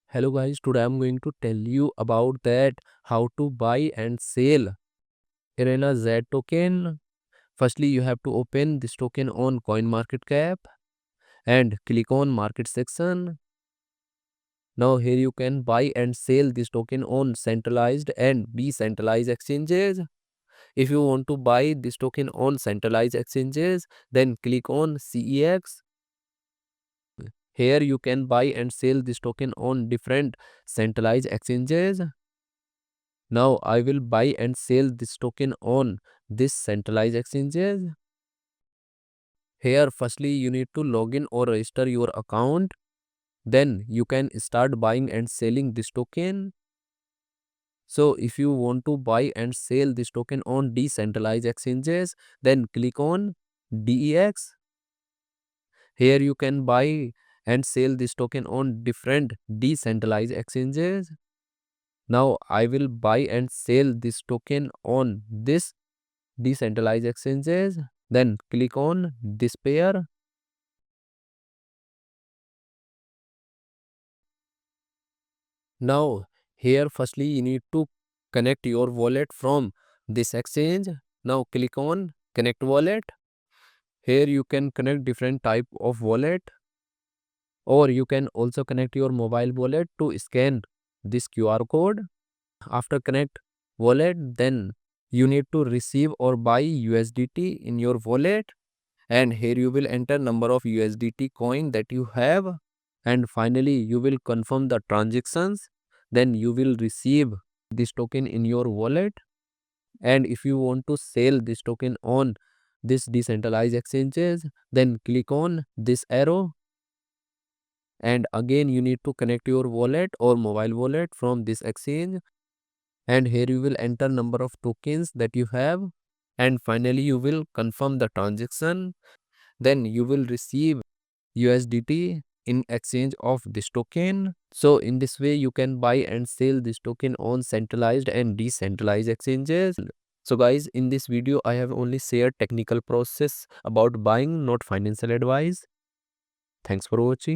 Hello guys, today I'm going to tell you about that how to buy and sell Arena Z token. Firstly, you have to open this token on CoinMarketCap and click on market section. Now here you can buy and sell this token on centralized and decentralized exchanges. If you want to buy this token on centralized exchanges, then click on CEX. Here you can buy and sell this token on different centralized exchanges. Now I will buy and sell this token on this centralized exchanges. Here firstly you need to log in or register your account. Then you can start buying and selling this token. So if you want to buy and sell this token on decentralized exchanges, then click on DEX. Here you can buy and sell this token on different decentralized exchanges. Now I will buy and sell this token on this decentralized exchanges. Then click on this pair. Now here firstly you need to connect your wallet from this exchange. Now click on connect wallet. Here you can connect different type of wallet, or you can also connect your mobile wallet to scan this QR code. After connect wallet, then you need to receive or buy USDT in your wallet, and here you will enter number of USDT coin that you have, and finally you will confirm the transactions. Then you will receive this token in your wallet. And if you want to sell this token on this decentralized exchanges, then click on this arrow, and again you need to connect your wallet or mobile wallet from this exchange, and here you will enter number of tokens that you have, and finally you will confirm the transaction. Then you will receive USDT in exchange of this token. So in this way you can buy and sell this token on centralized and decentralized exchanges. So guys, in this video I have only shared technical process about buying, not financial advice. Thanks for watching.